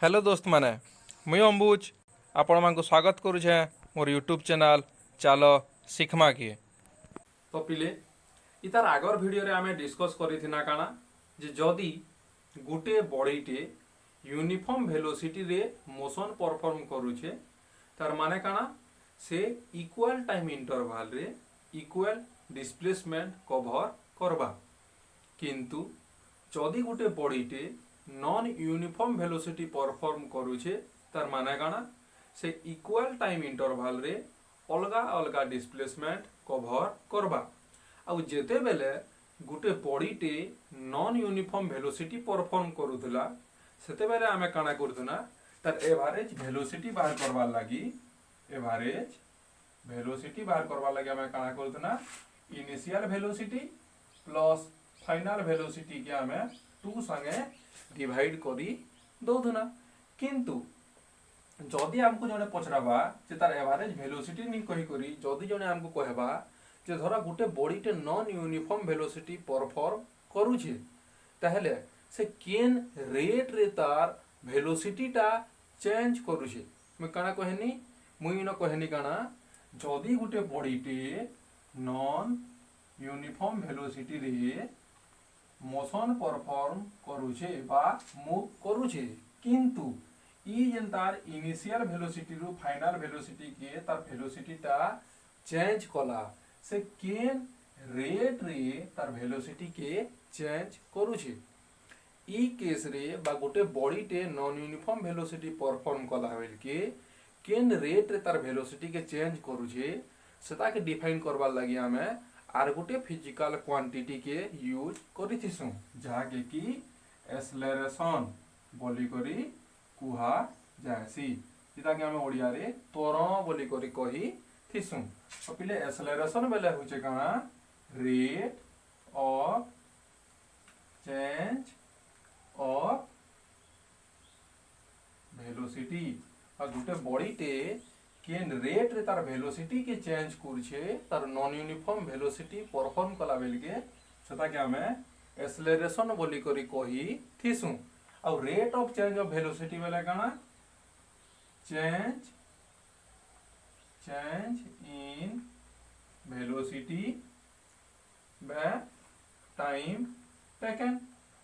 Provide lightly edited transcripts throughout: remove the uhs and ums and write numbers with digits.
Hello दोस्त माने मुई अंबुज आपण मानक स्वागत करुछे मोर यूट्यूब चैनल चालो शिखमा किए। तो पिले इतार आगर वीडियो रे आमे डिस्कस करिथिना काना जे जदी गुटे बॉडीटे यूनिफॉर्म वेलोसिटी रे मोशन परफॉर्म करूछे तार माने काना से इक्वल टाइम इंटरवल रे इक्वल डिस्प्लेसमेंट कवर करबा। किंतु जदि गुटे बॉडीटे नॉन यूनिफॉर्म वेलोसिटी परफॉर्म करूछे तार माने काना से इक्वल टाइम इंटरवल रे अलगा अलगा डिस्प्लेसमेंट कवर करबा। आउ जेते बेले गुटे बॉडीटे नॉन यूनिफॉर्म वेलोसिटी परफॉर्म करूथला सेते बेले आमे काना करथुना तार एवरेज वेलोसिटी बाहर करबार लागि एवरेज वेलोसिटी बाहर करबार लागि आमे काना करथुना initial velocity plus final velocity के आमे 2 संगे डिवाइड करी दउथुना। किंतु जदि हमको जने पचराबा जे तार एवरेज वेलोसिटी नि कहि करी जदि जने हमको कहबा जे धरा गुटे बॉडीटे नॉन यूनिफॉर्म वेलोसिटी परफॉर्म करूछे ताहेले से केन रेट रे तार वेलोसिटीटा चेंज करूछे। मैं काना कहनी मुई न कहनी काना जदि गुटे बॉडीटे नॉन यूनिफॉर्म वेलोसिटी रे मोशन परफॉर्म करूछे बा मूव करूछे किंतु ई जेन तार इनिशियल वेलोसिटी रु फाइनल वेलोसिटी के तार वेलोसिटीटा चेंज कला से केन रेट रे तार वेलोसिटी के चेंज करूछे। ई केस रे बा गोटे बॉडीटे नॉन यूनिफॉर्म वेलोसिटी परफॉर्म कला बेल के केन रेट रे तार वेलोसिटी के चेंज करूछे सेटा के डिफाइन करबार लागि हमें आर गोटे फिजिकल क्वांटिटी के यूज करिथिसु जहा के कि एक्सेलरेशन बोली करी कुहा जायसी जेटा कि हमें ओडिया रे त्वरण बोली करी कही थिसु। तो पिले एक्सेलरेशन बेले होचे काना rate of change of velocity और गुटे बॉडीटे केन रेट रे तार वेलोसिटी के चेंज करछे तार नॉन यूनिफॉर्म वेलोसिटी परफॉर्म कला बेल के सेटा के हमें एक्सेलरेशन बोली करी कही थिसु। A rate of change of velocity बेले काना चेंज इन वेलोसिटी बा टाइम टेकन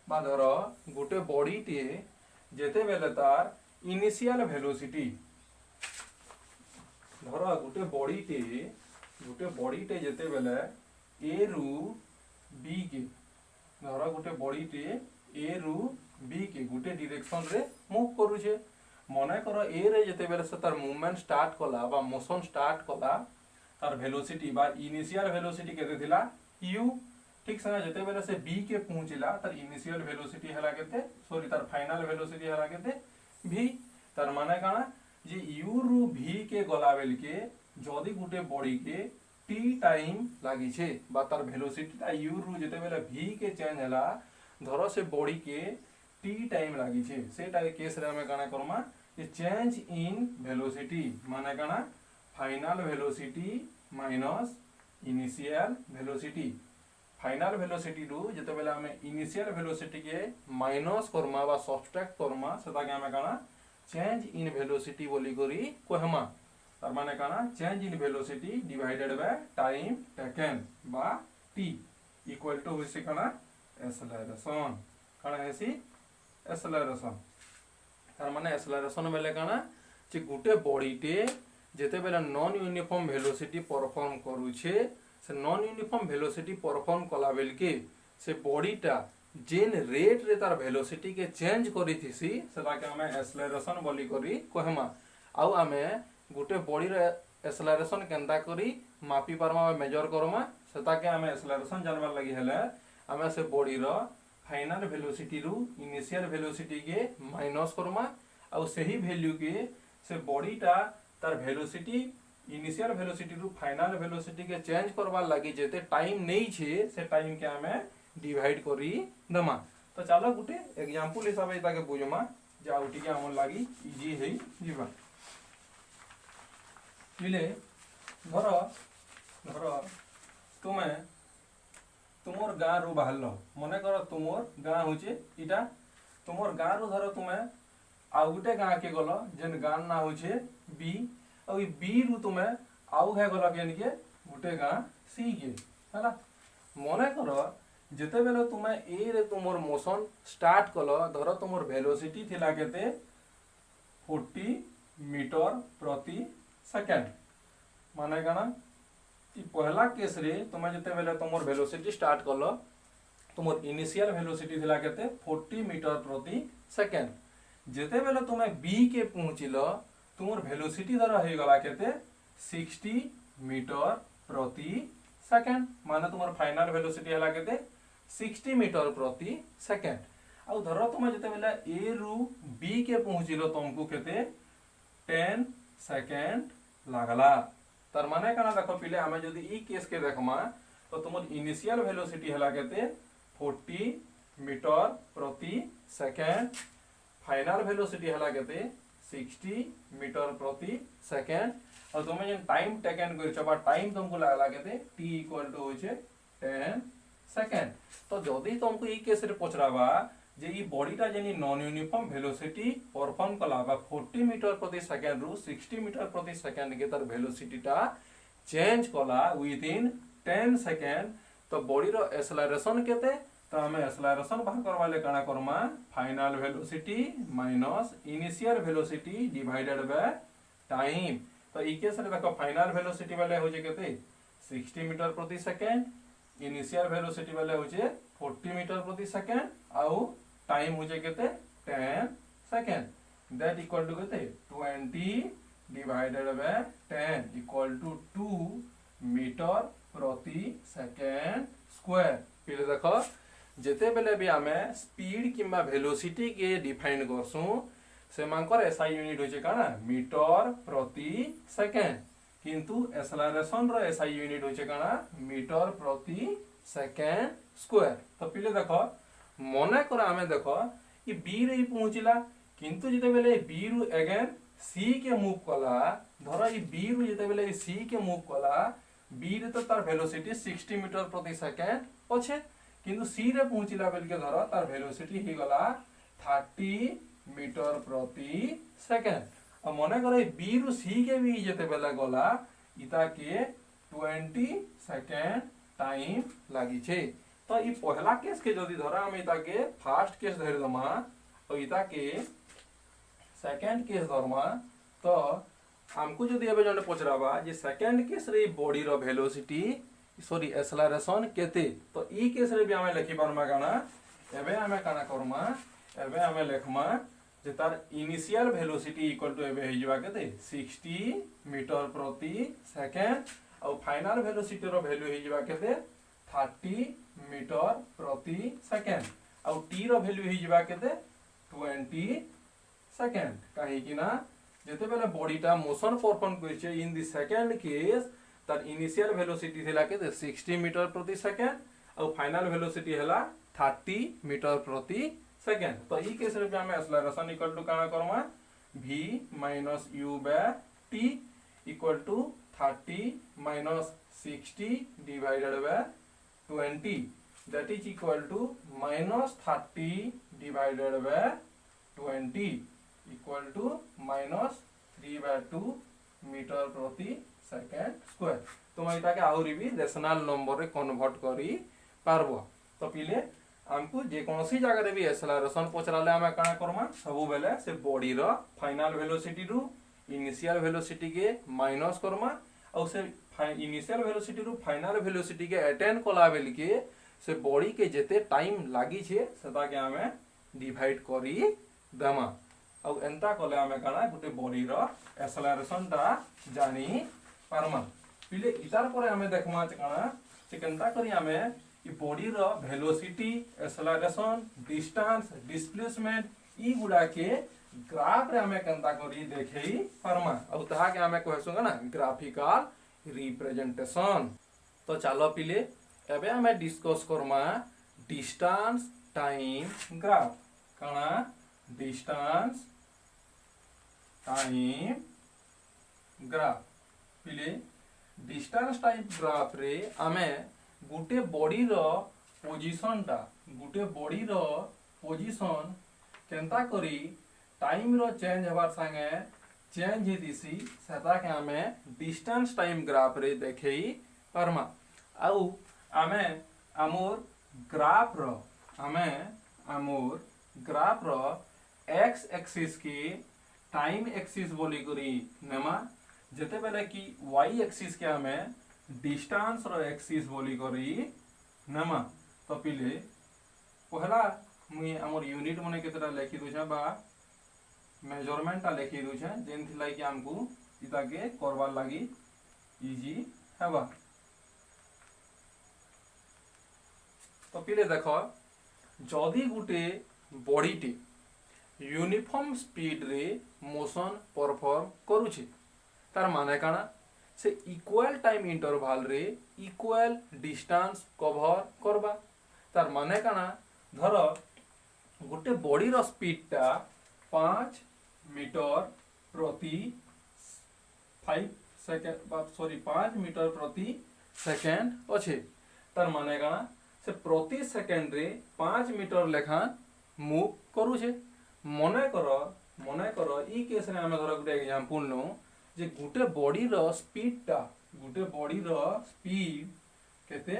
बा धरो गुटे बॉडीटे जेते बेले तार इनिशियल वेलोसिटी धर गोटे बॉडीटे जेते बेले ए रु बी के धर गोटे बॉडीटे ए रु बी के गोटे डायरेक्शन रे मूव करूछे मने कर ए रे जेते बेले से तार मूवमेंट स्टार्ट कला बा मोशन स्टार्ट कला तार वेलोसिटी बा इनिशियल वेलोसिटी केते थिला u ठीक संगे जेते बेले से बी के पहुंचला तार इनिशियल वेलोसिटी हला केते सॉरी तार फाइनल वेलोसिटी हला केते v तार माने काना जे u रु v के गला बेल के जदि गुटे बॉडी के t टाइम लागि छे बा तार वेलोसिटी ता u रु जेते बेले v के चेंज हला धरो से बॉडी के t टाइम लागि छे सेटा केस रे हमें काना करमा ये चेंज इन वेलोसिटी माने काना final velocity minus initial velocity. Final velocity रु जेते बेले हमें इनिशियल वेलोसिटी के माइनस करमा बा सब्ट्रैक्ट करमा सेटा के हमें काना चेंज इन वेलोसिटी बोली करी कहमा तार माने काना change in velocity divided by time taken बा t इक्वल टू होइसे काना एक्सेलरेशन काना हेसी एक्सेलरेशन तार माने एक्सेलरेशन बेले काना जे गुटे बॉडीटे जेते बेले नॉन यूनिफॉर्म वेलोसिटी परफॉर्म करूछे से नॉन यूनिफॉर्म वेलोसिटी परफॉर्म कला बेल के से बॉडीटा जेन रेट रे तार वेलोसिटी के चेंज करी थिसी सेटा के हमें एक्सेलरेशन बोली करी कहमा। आउ हमें गुटे बॉडी रे एक्सेलरेशन केनता करी मापी पारमा मेजर करमा सेटा के हमें एक्सेलरेशन जानबार लागि हेले हमें से बॉडी रो फाइनल वेलोसिटी रु इनिशियल वेलोसिटी के माइनस करमा आउ सही वैल्यू के से बॉडीटा तार वेलोसिटी इनिशियल वेलोसिटी रु फाइनल वेलोसिटी के चेंज करबार लागि जेते टाइम नै छे से टाइम के हमें डिवाइड करी दमा। तो चलो गुटे एग्जांपल हिसाब से ताके बुझमा जे आउटी के हमन लागि इजी है जीवा मिले धर तुमे तुमर गाँ रु बाहर मने कर तुमर गाँ होचे इटा तुमर गाँ रु धर तुमे आउ गुटे गाँ के गल जेन गाँ ना होचे बी और बी रु तुमे आउ है गल केन के गुटे गाँ सी के हैला मने कर जेते बेले तुमे ए रे तुमर मोशन स्टार्ट कल धर तुमर वेलोसिटी थिला केते 40 मीटर प्रति सेकेंड माने गाना कि पहला केस रे तुमे जेते बेले तुमर वेलोसिटी स्टार्ट कल तुमर इनिशियल वेलोसिटी थिला केते 40 मीटर प्रति सेकेंड जेते बेले तुमे बी के पहुंचिल तुमर वेलोसिटी धर हे गला केते 60 मीटर प्रति सेकेंड माने तुमर फाइनल वेलोसिटी हला केते 60 मीटर प्रति सेकेंड आ धर तुम जेते बेले ए रु बी के पहुंचिलो तुमको केते 10 सेकेंड लागला तार माने काना देखो पिले हमें जदी ई केस के देखमा तो तुमर इनिशियल वेलोसिटी हला केते 40 मीटर प्रति सेकेंड फाइनल वेलोसिटी हला केते 60 मीटर प्रति सेकेंड और तुम जेन टाइम टेकन करछो बा टाइम तुमको लागला केते t इक्वल टू होचे 10 सेकेंड तो जदी तुमको ई केस रे पचराबा जे ई बॉडीटा जेनी नॉन यूनिफॉर्म वेलोसिटी परफॉर्म कला बा 40 मीटर प्रति सेकेंड रु 60 मीटर प्रति सेकेंड के तर वेलोसिटीटा चेंज कला विद इन 10 सेकेंड तो बॉडी रो एक्सेलरेशन केते तो हमें एक्सेलरेशन बाहर करवा ले काना Karma final velocity minus initial velocity divided by time तो ई केस रे देखो फाइनल वेलोसिटी वाले हो जे केते 60 मीटर प्रति सेकेंड इनिशियल वेलोसिटी वाले हो जे 40 मीटर प्रति सेकेंड आउ टाइम हो जे केते 10 सेकेंड दैट इक्वल टू केते 20 divided by 10 equal to 2 meter प्रति सेकेंड स्क्वायर पहिले देखो जेते बेले भी हमें स्पीड किंबा वेलोसिटी के डिफाइन करसु से मानकर एसआई यूनिट होचे काना मीटर प्रति सेकेंड किंतु एक्सेलरेशन रो एसआई यूनिट होचे काना मीटर प्रति सेकेंड स्क्वायर तो पहिले देखो मने कर हमें देखो ये बी रे पहुंचिला किंतु जेते बेले बी रु अगेन सी के मूव कला धर ये बी रु जेते बेले सी के मूव कला बी रे तो तार वेलोसिटी 60 मीटर प्रति सेकेंड अच्छे किंतु सी रे पहुंचिला बेल के धर तार वेलोसिटी ही गला 30 मीटर प्रति सेकेंड और मने करे बी रु सी के भी जेते बेले गला इता के 20 सेकेंड टाइम लागी छे तो ई पहला केस के जदी धरा हम इता के फर्स्ट केस धरि दमा और इता के सेकेंड केस धरमा तो हमको जदी एबे जने पचराबा जे सेकेंड केस रे बॉडी रो वेलोसिटी सॉरी एक्सेलरेशन केते तो ई केस रे भी हमें लिखि पारमा गाना एबे हमें काना करमा एबे हमें लिखमा जे तार इनिशियल वेलोसिटी इक्वल टू एबे हिजवा केते 60 मीटर प्रति सेकेंड और फाइनल वेलोसिटी रो वैल्यू हिजवा केते 30 मीटर प्रति सेकेंड और टी रो वैल्यू हिजवा केते 20 सेकेंड काहे कि ना जेते बेले बॉडीटा मोशन परफॉर्म करछे इन द सेकेंड केस तार इनिशियल वेलोसिटी थिला केते 60 मीटर प्रति सेकेंड और फाइनल वेलोसिटी हला 30 मीटर प्रति सेकेंड तो ई केस रे हमें एक्सेलरेशन इक्वल टू काना करमा v minus u by t equal to 30 minus 60 divided by 20 that is equal to minus 30 divided by 20 equal to minus 3/2 meter प्रति सेकेंड स्क्वायर तो मैं इताके आहुरी भी रेशनल नंबर रे कन्वर्ट करी पारबो तो पिले हमको जे कोनोसी जगह रे भी एक्सेलरेशन पचराले हम काना करमा सबु बेले से बॉडी रो फाइनल वेलोसिटी रु इनिशियल वेलोसिटी के माइनस करमा और से इनिशियल वेलोसिटी रु फाइनल वेलोसिटी के अटेन कला बेल के से बॉडी के जेते टाइम लागी छे सेता के हमें डिवाइड करी दमा और एंता कले हमें काना गुटे बॉडी रो एक्सेलरेशन ता जानी पारमा पिले इतार परे हमें देखमा काना से केनता करी हमें ई बॉडी रो वेलोसिटी एक्सेलरेशन डिस्टेंस डिस्प्लेसमेंट ई गुडा के ग्राफ रे हमें केनता करी देखई परमा और तहा के हमें कहसुगा ना ग्राफिकल रिप्रेजेंटेशन तो चलो पिले एबे हमें discuss Karma distance time graph काना डिस्टेंस टाइम ग्राफ पिले डिस्टेंस टाइम ग्राफ रे हमें गुटे बॉडी रो पोजीशन टा गुटे बॉडी रो पोजीशन केनता करी टाइम रो चेंज हबार संगे चेंज ही दिसी सेटा के आमे डिस्टेंस टाइम ग्राफ रे देखई परमा आउ आमे आमोर ग्राफ रो आमे आमोर ग्राफ रो एक्स एक्सिस की टाइम एक्सिस बोली करी नेमा जेते बेले कि वाई एक्सिस के आमे डिस्टेंस रो एक्सिस बोली करी नेमा तो पिले पहला मुई हमर यूनिट मने केतरा लिखि दोछा बा मेजरमेंट लिखि दोछा जेन थिला कि हमकु इता के करबार लागि इजी हेबा तो पिले देखो जदि गुटे बॉडीटी यूनिफॉर्म स्पीड रे मोशन परफॉर्म करूछे तार माने काना से इक्वल टाइम इंटरवल रे इक्वल डिस्टेंस कवर करबा तार माने काना धर गोटे बॉडी रो स्पीड टा 5 मीटर प्रति 5 सेकंड सॉरी 5 मीटर प्रति सेकंड अच्छे तार माने काना से प्रति सेकंड रे 5 मीटर लेखा मूव करूछे मने करो ई केस रे हमें धर गोटे एग्जांपल नो जे गोटे बॉडी रो स्पीड केते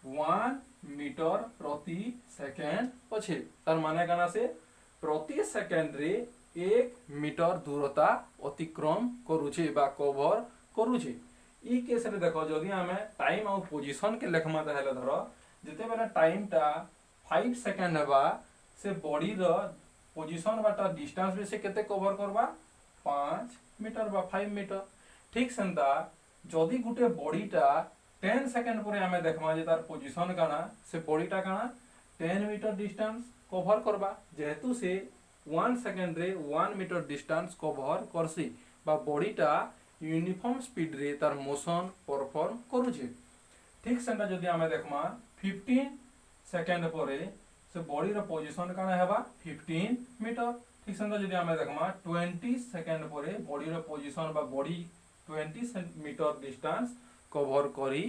1 मीटर प्रति सेकंड अच्छे तार माने काना से प्रति सेकंड रे 1 मीटर दूरता अतिक्रम करूछे बा कवर करूछे ई केस रे देखो जदी हमें टाइम और पोजीशन के लेखमा ताहेले धरो जेते बेला टाइम टा 5 सेकंड हेबा से बॉडी रो पोजीशन बाटा डिस्टेंस भी से केते कवर करबा 5 मीटर बा 5 मीटर ठीक सेंता जदी गुटे बॉडी टा 10 सेकंड परे हमें देखमा जे तार पोजीशन काना से बॉडी टा काना 10 मीटर डिस्टेंस कवर करबा जेहेतु से 1 सेकंड रे 1 मीटर डिस्टेंस कवर करसी बा बॉडी टा यूनिफॉर्म स्पीड रे तार मोशन परफॉर्म करूछे ठीक सेंता जदी हमें देखमा 15 सेकंड परे से बॉडी रो पोजीशन काना हेबा 15 मीटर ठीक सेंता जदी हमें देखमा 20 सेकंड परे बॉडी रो पोजीशन बा बॉडी 20 मीटर डिस्टेंस कवर करी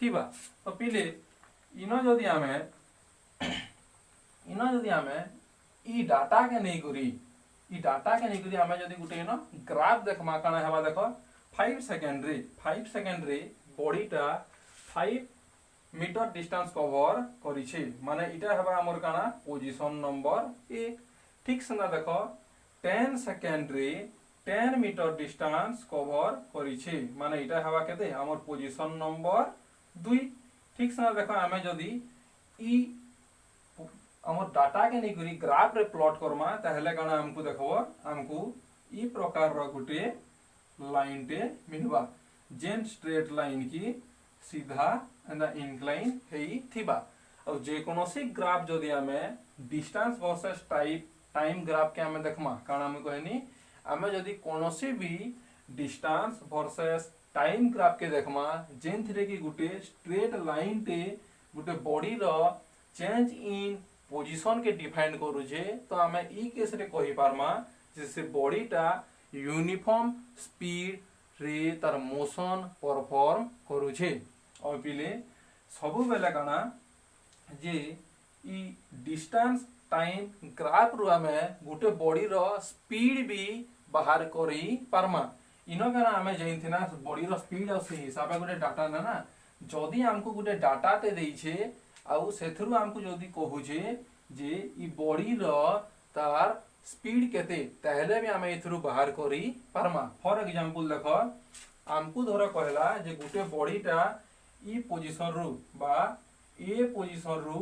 थिबा तो पिले इनो जदी हमें ई डाटा के नहीं करी हमें जदी गुटे इनो ग्राफ देखमा काना हेबा देखो 5 सेकंड रे बॉडी टा 5 मीटर डिस्टेंस कवर करिछे माने इटा हेबा हमर काना पोजीशन नंबर 1 ठीक सेना देखो 10 सेकंड रे 10 मीटर डिस्टेंस कवर करिछे माने इटा हेबा केते हमर पोजीशन नंबर 2 ठीक सेना देखो हमें जदी ई हमर डाटा के नै करी ग्राफ रे प्लॉट करमा ताहेले काना हमकु देखो हमकु ई प्रकार रो गुटे लाइन टे मिलबा जेन स्ट्रेट लाइन की सीधा एंड इंक्लाइन हेई थिबा और जे कोनोसी ग्राफ जदी हमें डिस्टेंस वर्सेस टाइम ग्राफ के हमें देखमा कारण हमें कहनी हमें जदी कोनोसी भी डिस्टेंस वर्सेस टाइम ग्राफ के देखमा जेन थरे की गुटे स्ट्रेट लाइन टे गुटे बॉडी रो चेंज इन पोजीशन के डिफाइन करू छे तो हमें ई केस रे कहि पारमा जैसे बॉडी टा यूनिफॉर्म स्पीड रे तार मोशन परफॉर्म करू छे और पिले सबु बेला काना जे ई डिस्टेंस टाइम ग्राफ रु हमें गुटे बॉडी रो स्पीड भी बाहर करी पारमा इनो काना हमें जइथिना बॉडी रो स्पीड और से हिसाब गुटे डाटा ना जदी हमको गुटे डाटा ते देई छे आउ सेथरु हमको जदी कहू छे जे ई बॉडी रो तार स्पीड केते ताहेले भी हमें इथरु बाहर करी पारमा फॉर एग्जांपल देखो हमको धर कहला जे गुटे बॉडी टा ई पोजीशन रु बा ए पोजीशन रु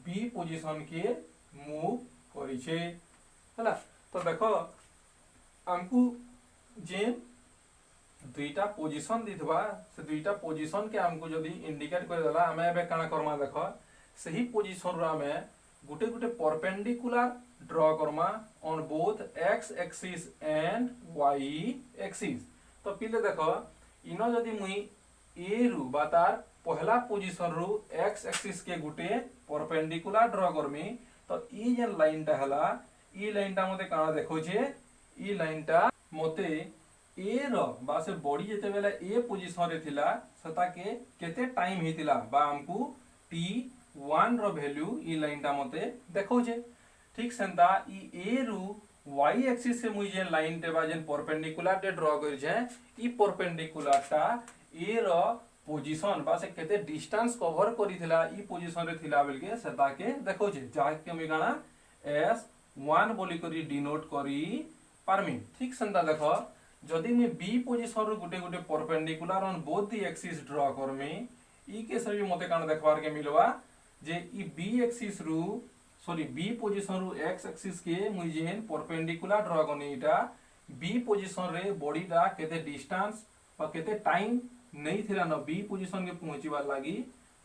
बी पोजीशन के मूव करी छे हला तो देखो हमको जे दुईटा पोजीशन दिथबा से दुईटा पोजीशन के हमको जदी इंडिकेट कर देला हमें एबे काना करमा देखो सही पोजीशन रो हमें गुटे गुटे परपेंडिकुलर ड्रॉ करमा on both X axis and Y axis तो पिले देखो इनो जदी मुई ए रु बा तार पहला पोजीशन रु एक्स एक्सिस के गुटे परपेंडिकुलर ड्रॉ करमी तो ई जे लाइन टा हला ई लाइन टा मते काना देखो छे ई लाइन टा मते ए रो बा से बॉडी जेते बेला ए पोजीशन रे थिला सता के केते टाइम हितिला बा हमकु t1 रो वैल्यू ई लाइन टा मते देखो छे ठीक सेंता ई ए रु वाई एक्सिस से मुई जे लाइन टे बा जेन परपेंडिकुलर टे ड्रॉ कर जे ई परपेंडिकुलर टा ए रो पोजीशन बा से केते डिस्टेंस कवर करिथिला ई पोजीशन रे थिला बेल के सेता के देखो जे जाके मी गाना S1 बोली करी डिनोट करी पारमी ठीक संता देखो जदि मी बी पोजीशन रो गुटे गुटे perpendicular on both the axis draw करमी ई केस रे मते काना देखबार के मिलवा जे ई बी एक्सिस रु सॉरी बी पोजीशन रु एक्स एक्सिस के मुई जेन परपेंडिकुलर ड्रॉ करनी इटा बी पोजीशन रे बॉडी टा केते डिस्टेंस और केते टाइम नहीं थिला न बी पोजीशन के पहुंचीबार लागि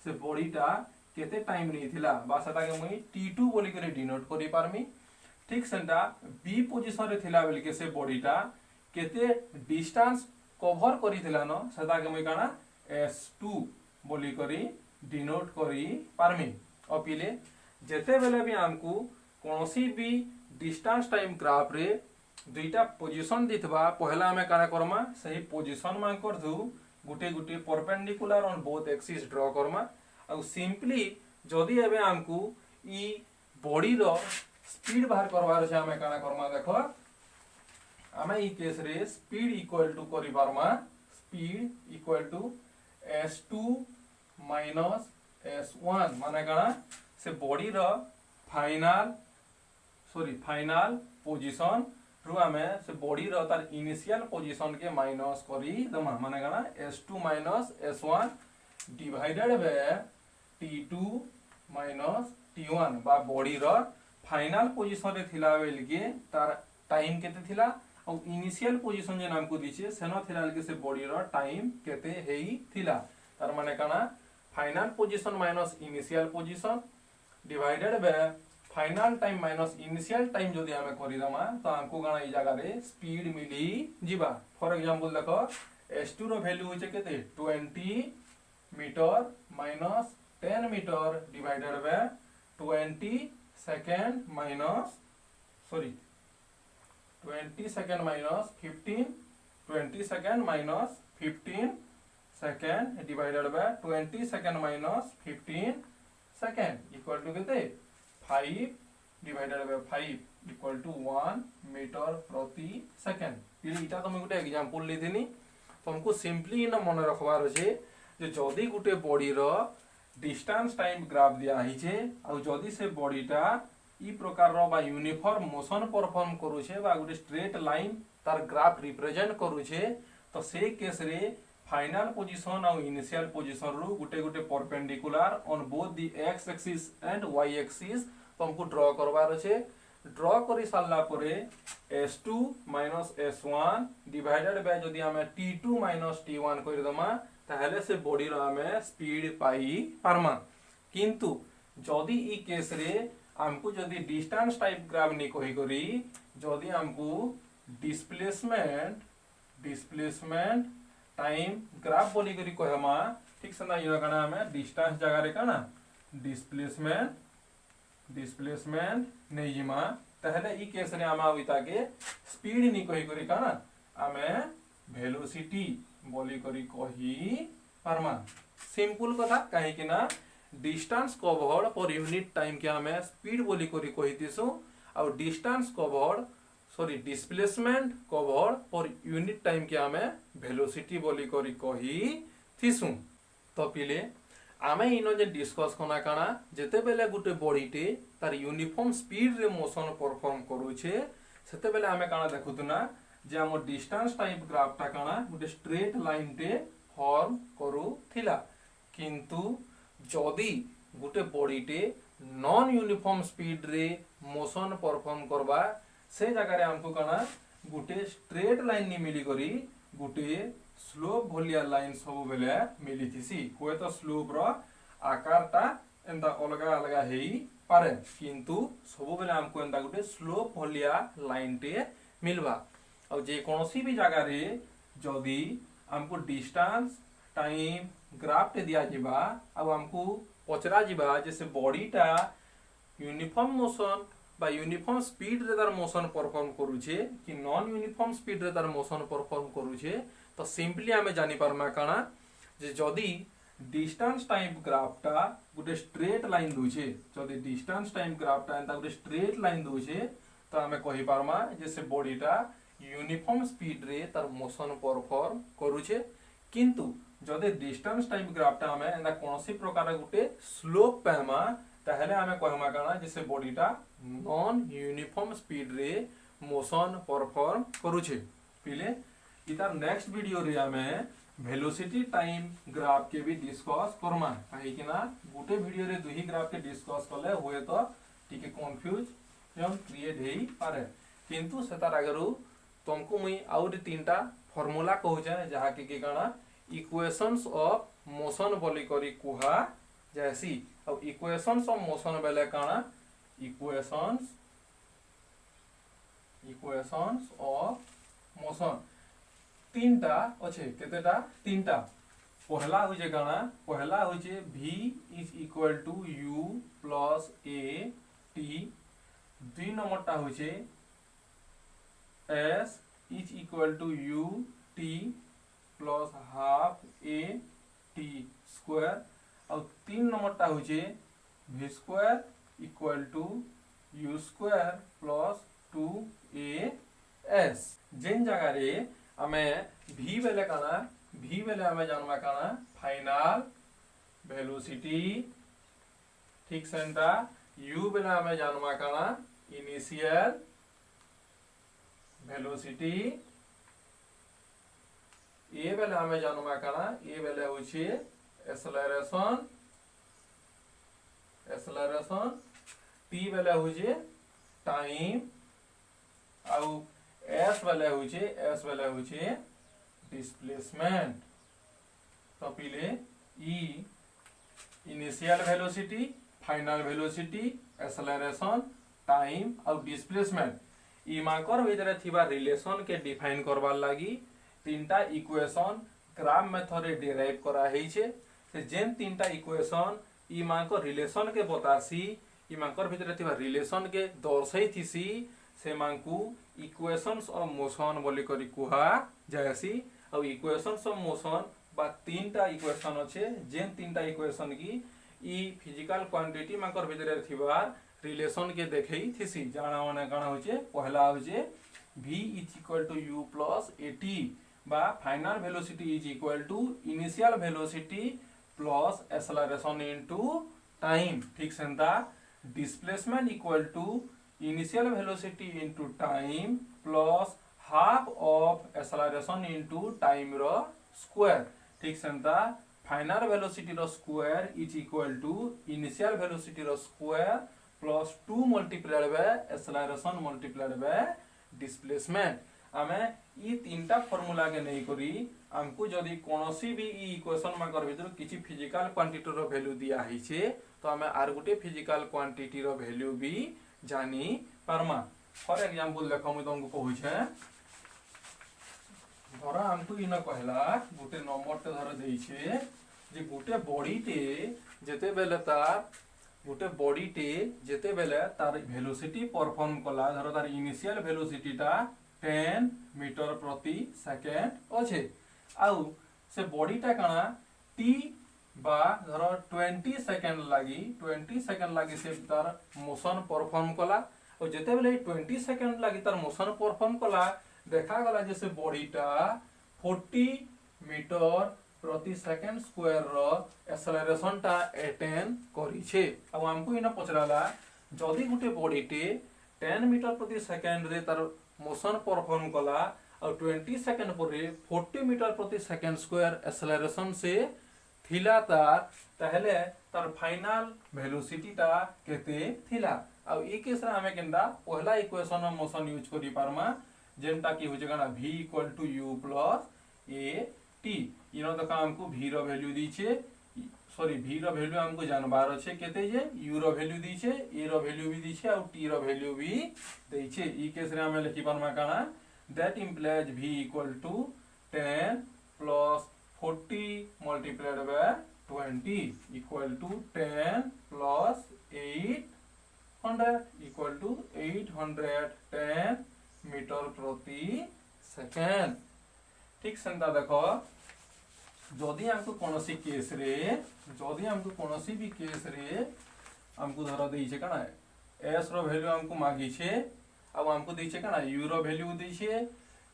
से बॉडी टा केते टाइम नहीं थिला बा सेटा के मुई t2 बोली करे डिनोट करि पारमी ठीक सेंटा बी पोजीशन रे थिला बेल के से बॉडी टा केते डिस्टेंस कवर करी थिला न सेटा के मुई काना s2 बोली करी डिनोट करी पारमी अपिले जेते बेले भी हमकू कोनोसी भी डिस्टेंस टाइम ग्राफ रे दुईटा पोजीशन दिथबा पहला हमें काना करमा सही पोजीशन मान कर दू गुटे गुटे perpendicular on both axis draw करमा आ सिंपली जदी एबे हमकू ई बॉडी रो स्पीड बाहर करवार छै हमें काना करमा देखो हमें ई केस रे स्पीड इक्वल टू करि पारमा speed equal to s2 minus s1 माने काना से बॉडी रो फाइनल पोजीशन रु हमें से बॉडी रो तार इनिशियल पोजीशन के माइनस करी दमा माने गाना s2 minus s1 divided by t2 minus t1 बा बॉडी रो फाइनल पोजीशन रे थिला बेल के तार टाइम केते थिला और इनिशियल पोजीशन जे नाम को दिछे सेनो थिला के से बॉडी रो टाइम केते हेई थिला तार माने काना final position minus initial position divided by final time minus initial time जदि हमें करि दमा तो हमको गाना ई जगह रे स्पीड मिली जीवा फॉर एग्जांपल देखो s2 रो वैल्यू होचे केते 20 meter minus 10 meter divided by 20 second minus 15 second divided by 20 second minus 15 second equal to केते 5 divided by 5 equal to 1 meter प्रति सेकंड ये इटा तो मैं गुटे एग्जांपल लेथिनी तो हमको सिंपली न मन रखबार छै जे जदी गुटे बॉडी रो डिस्टेंस टाइम ग्राफ दिया हिचे आ जदी से बॉडी टा ई प्रकार रो बा यूनिफॉर्म मोशन परफॉर्म करू छे बा गुटे स्ट्रेट लाइन तार ग्राफ रिप्रेजेंट करू छे तो से केस रे फाइनल पोजीशन और इनिशियल पोजीशन रु गुटे गुटे perpendicular on both the X axis and Y axis तो हमको ड्रॉ करबार छे ड्रॉ करि सारला परे s2 minus s1 divided by जदी हमें t2 माइनस t1 करि दमा ताहले से बॉडी रो हमें स्पीड पाई पारमा किंतु जदी ई केस रे हमको जदी डिस्टेंस टाइप ग्राफ नि कहि करी जदी हमको डिस्प्लेसमेंट टाइम ग्राफ बोली करी कहमा ठीक से ना ये काना हमें डिस्टेंस जगह रे काना डिस्प्लेसमेंट नहीं जिमा तहले ई केस रे आमा होइता के स्पीड नि कहि करी काना हमें वेलोसिटी बोली करी कही पारमा सिंपल कथा काहे कि ना distance covered per unit time के हमें स्पीड बोली करी कहितिसु और distance covered displacement covered per unit time के हमें वेलोसिटी बोली करी कही थिसु तो पिले आमे इनो जे डिस्कस कोना काना जेते बेले गुटे बॉडी टे तार यूनिफॉर्म स्पीड रे मोशन परफॉर्म करू छे सेते बेले आमे काना देखुतुना जे हम डिस्टेंस टाइप ग्राफ टा काना गुटे स्ट्रेट लाइन टे फॉर्म करू थिला किंतु जदी गुटे बॉडी टे नॉन यूनिफॉर्म स्पीड रे मोशन परफॉर्म करबा से जगह रे हमको काना गुटे स्ट्रेट लाइन नि मिली करी गुटे स्लोप भलिया लाइन सब बेले मिली थिसी कोए तो स्लोप रो आकार ता एंदा अलगा अलगा हेई पारे किंतु सब बेले हमको एंदा गुटे स्लोप भलिया लाइन टे मिलबा और जे कोनोसी भी जगह रे जदी हमको डिस्टेंस टाइम ग्राफ टे दिया जिबा अब हमको पचरा जिबा जैसे बॉडी टा यूनिफॉर्म मोशन बा यूनिफॉर्म स्पीड रे तार मोशन परफॉर्म करू छे कि नॉन यूनिफॉर्म स्पीड रे तार मोशन परफॉर्म करू छे तो सिंपली हमें जानि पारमा काना जे जदी डिस्टेंस टाइप ग्राफ टा गुटे स्ट्रेट लाइन दोछे जदी डिस्टेंस टाइप ग्राफ टा एंता गुटे स्ट्रेट लाइन दोछे तो आमे कहि पारमा जे से बॉडीटा यूनिफॉर्म स्पीड रे तार मोशन परफॉर्म करूछे किंतु जदि डिस्टेंस टाइप ग्राफटा आमे एना कोनोसी प्रकार गुटे स्लोप पामा ताहेले आमे कहमा काना जे से बॉडीटा नॉन यूनिफॉर्म स्पीड रे मोशन परफॉर्म करूछे पिले इतार नेक्स्ट वीडियो रे आमे वेलोसिटी टाइम ग्राफ के भी डिस्कस करमा काहे कि ना गुटे वीडियो रे दुही ग्राफ के डिस्कस करले होय तो टिके कंफ्यूजन क्रिएट हेई पारे किंतु सेतार आगरु तुमको मुई आउरी तीनटा फार्मूला कहूचे जहा के काना इक्वेशंस ऑफ मोशन बोली करी कुहा जैसी अब इक्वेशंस ऑफ मोशन बेले काना इक्वेशंस ऑफ मोशन तीनटा अच्छे केतेटा तीनटा पहला होजे काना पहला होजे v is equal to u plus a t दुई नंबरटा होजे s is equal to u t plus half a t square और तीन नंबरटा होजे v square equal to u square plus 2a s जेन जगह रे आमे v बेले काना v बेले आमे जानवा काना फाइनल वेलोसिटी ठीक सेंटा u बेले आमे जानवा काना इनिशियल वेलोसिटी a बेले आमे जानवा काना a बेले होछि एक्सेलरेशन t बेले होछि टाइम आउ s बेले होछि डिस्प्लेसमेंट तो पिले e initial velocity final velocity acceleration time और डिस्प्लेसमेंट ई माकर भीतर थिबा रिलेशन के डिफाइन करबार लागि तीनटा इक्वेशन ग्राफ मेथड रे डिराइव करा हेइछे से जेन तीनटा इक्वेशन ई माकर रिलेशन के बतासी ई माकर भीतर थिबा रिलेशन के दर्शाई थिसी से मांकू इक्वेशंस ऑफ मोशन बोली करी कुहा जायसी और इक्वेशंस ऑफ मोशन बा तीनटा इक्वेशन अच्छे जेन तीनटा इक्वेशन की ई फिजिकल क्वांटिटी माकर भीतर थिबा रिलेशन के देखई थिसी जाना माने काना होचे पहला होचे v is equal to u plus at बा final velocity is equal to initial velocity plus acceleration into time ठीक सेंता displacement equal to initial velocity into time plus half of acceleration into time रो square ठीक सेंता final velocity रो square is equal to initial velocity रो square plus 2 multiplied by acceleration multiplied by displacement आमे ई तीनटा फार्मूला के नै करी हमको जदी कोनोसी भी ई इक्वेशन माकर भीतर किछि फिजिकल क्वांटिटी रो वैल्यू दिया हिचे तो हमें are Gute physical quantity row value भी जानी पारमा फॉर एग्जांपल देखो मैं तुमको कहू छे धरा हमको इन कहला गुटे नंबर ते धर देई छे जे गुटे बॉडी टे जेते बेले तार वेलोसिटी परफॉर्म कला धर तार इनिशियल वेलोसिटी टा 10 मीटर प्रति सेकेंड अच्छे आउ से बॉडी टा काना t बा धर 20 सेकेंड लागी से तार मोशन परफॉर्म कला और जेते बेले 20 सेकेंड लागी तार मोशन परफॉर्म कला देखा गला जैसे बॉडी टा 40 मीटर प्रति सेकेंड स्क्वायर रो एक्सेलरेशन टा अटेन करी छे अब हमको इना पचराला जदी गुटे बॉडी टे 10 मीटर प्रति सेकेंड रे तार मोशन परफॉर्म कला और 20 सेकेंड पर 40 मीटर प्रति सेकेंड स्क्वायर एक्सेलरेशन से थिला ताहले तार फाइनल वेलोसिटी टा केते थिला अब ई केस रे हमें केनदा पहला इक्वेशन ऑफ मोशन यूज करी पारमा जेनटा की होजे गाना v equal to u plus a t इनो तो हमको v रो वैल्यू दी छे सॉरी v रो वैल्यू हमको जानबार छे केते जे u रो वैल्यू दी छे a रो वैल्यू भी दी छे और t रो वैल्यू भी दै छे ई केस रे हमें लिखि पारमा काना that implies v equal to 10 plus 40 multiplied by 20 equal to 10 plus 800 equal to 810 meter प्रति सेकेंड ठीक सेंता देखो जदि हमको कोनोसी केस भी केस रे हमको धरा देई छे काना s रो वैल्यू हमको मागी छे आउ हमको देछे काना u रो वैल्यू देछे,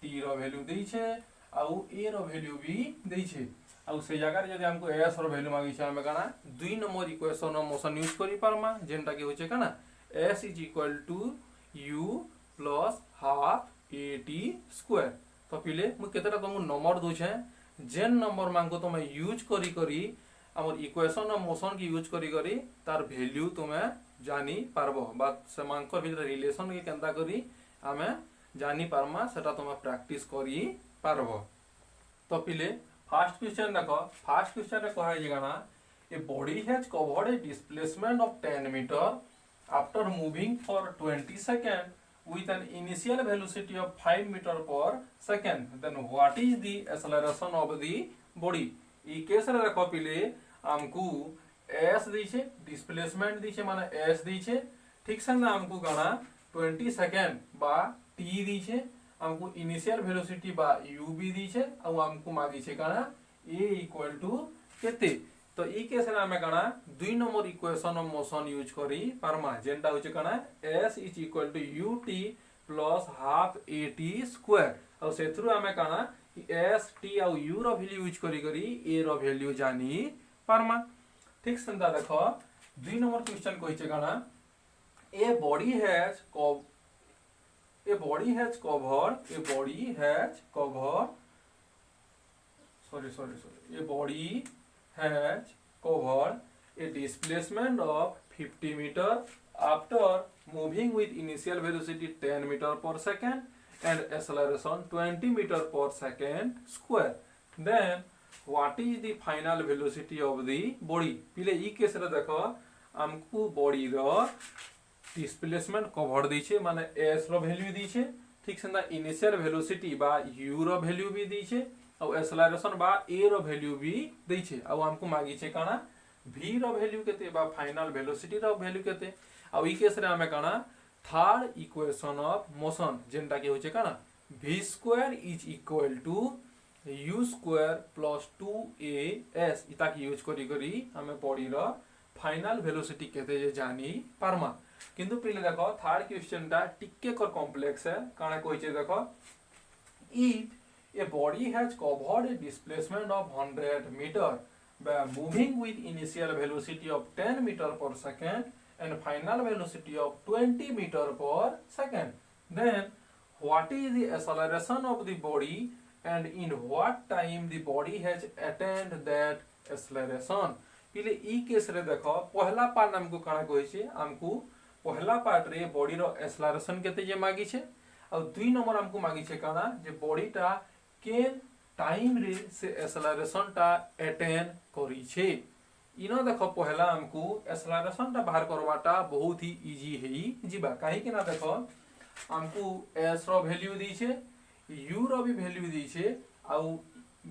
t रो वैल्यू देछे, आउ a रो वैल्यू भी देछे। आउ से जगह रे जदि हमको s रो वैल्यू मागिछे हम काना 2 number equation of motion use करि पारमा, जेंटा कि होचे काना s u plus half at square। तो पिले मु केतेटा तुमको नंबर दोछे, जेन नंबर मांको तुम यूज करी करी हमर इक्वेशन ऑफ मोशन की यूज करी करी तार वैल्यू तुमे जानी पारबो, बा सेमांकर भितर रिलेशन के केंता करी हमें जानी पारमा, सेटा तुमे प्रैक्टिस करी पारबो। तो पिले फर्स्ट क्वेश्चन देखो, फर्स्ट क्वेश्चन रे कहा है गाना a body has covered a displacement of 10 meter after moving for 20 second with an initial velocity of 5 meter per second, then what is the acceleration of the body। E case रे रखो पिले हमको s दीछे, displacement दीछे माने s दीछे, ठीक से ना हमको गाना 20 सेकंड बा t दीछे, हमको इनिशियल वेलोसिटी बा u भी दीछे, और हमको मागिछे गाना a इक्वल टू केते। तो ई केस रे हमें गाना 2 number equation of motion use करी पारमा, जेंटा होचे गाना s is equal to ut plus half at square, और सेथरु हमें गाना s t और u रो वैल्यू यूज करी करी a रो वैल्यू जानी पारमा। ठीक संदा देखो 2 नंबर क्वेश्चन कहिचे गाना a body has covered a displacement of 50 meter after moving with initial velocity 10 meter per second and acceleration 20 meter per second square, then what is the final velocity of the body। पिले ई case रे देखो हमको body रो displacement cover दीछे माने s रो value दीछे, ठीक से ना initial velocity बा u रो वैल्यू भी दीछे, और एक्सेलरेशन बा a रो वैल्यू भी दीछे, और हमको मागिछे काना v रो वैल्यू केते बा फाइनल वेलोसिटी रो वैल्यू केते। और ई केस रे हमें काना थर्ड इक्वेशन ऑफ मोशन जेंटा कि होचे काना v square is equal to u square plus 2as इता की यूज करी करी हमें बॉडी रो फाइनल वेलोसिटी केते जे जानी पारमा। किंतु पिले देखो थर्ड क्वेश्चन टा टिके कर कॉम्प्लेक्स है, काना कहिचे देखो if a body has covered a displacement of 100 meter by moving with initial velocity of 10 meter per second and final velocity of 20 meter per second, then what is the acceleration of the body and in what time the body has attained that acceleration। पिले ई case रे देखो पहला part हमको काना कहिছে हमको पहला part रे body रो acceleration केते जे मागी छे, और 2 नंबर हमको मागी छे काना जे बॉडी टा केन टाइम रे से एक्सेलरेशन टा अटेन करी छे। इनो देखो पहला हमको एक्सेलरेशन टा बाहर करवाटा बहुत ही इजी हेई जीबा, काहे कि ना देखो हमको s रो वैल्यू दी छे, u रो भी वैल्यू दी छे, और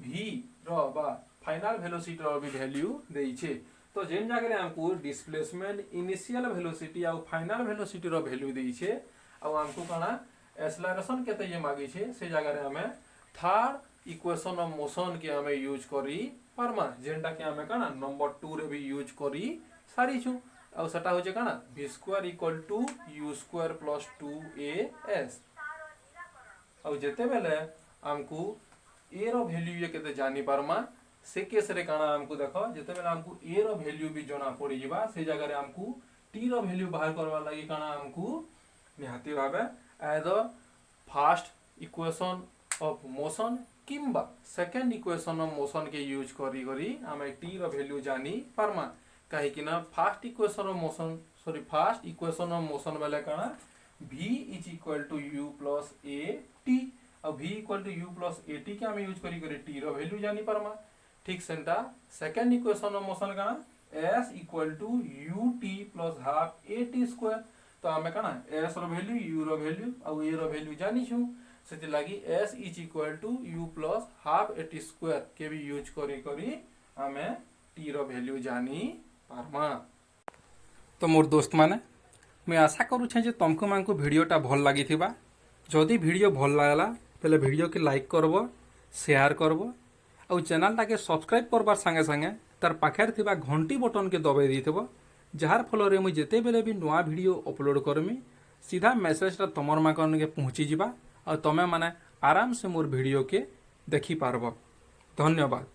v रो बा फाइनल वेलोसिटी रो भी वैल्यू देई छे। तो जेन जागे रे हमको डिस्प्लेसमेंट इनिशियल वेलोसिटी और फाइनल वेलोसिटी रो वैल्यू देई छे, और हमको काना एक्सेलरेशन केते जे मागी छे से जगह रे हमें थर्ड इक्वेशन ऑफ मोशन के हमें यूज करी पारमा, जेंटा के हमें काना नंबर 2 रे भी यूज करी सारी छु, और सेटा होचे काना v square equal to u square plus 2as। और जेते बेले हमको a रो वैल्यू ये केते जानी पारमा, से केस रे काना हमको देखो जेते बेले हमको a रो वैल्यू भी जना पड़ी जिबा, से जगह रे हमको t रो वैल्यू बाहर करवा लागि काना हमको निहाती भाबे either first equation of motion किंबा सेकंड इक्वेशन ऑफ मोशन के यूज करी करी हमें t रो वैल्यू जानी पारमा, काहे कि ना फर्स्ट इक्वेशन ऑफ मोशन वाले काना v is equal to u plus at, और v equal to u plus at के हमें यूज करी करी t रो वैल्यू जानी पारमा। ठीक सेंटा सेकंड इक्वेशन ऑफ मोशन काना s equal to ut plus half at square, तो हमें काना s रो वैल्यू u रो वैल्यू और a रो वैल्यू जानी छु, सेति लागि s is equal to u plus half at square के भी यूज करी करी हमें t रो वैल्यू जानी पारमा। तो मोर दोस्त माने मैं आशा करू छे जे तुमको मानको वीडियोटा भल लागि थिबा, जदि वीडियो भल लागला तले वीडियो के लाइक करबो, शेयर करबो, और चैनल टाके सब्सक्राइब करबार संगे संगे तार पाखर थिबा घंटी बटन के दबाई देथिबो, जार फल रे मु जेते बेले भी नवा वीडियो अपलोड करमी सीधा मेसेजटा तुमर मानके पहुँची जावा और तुमे मैंने आराम से मोर वीडियो के देखी पारब। धन्यवाद।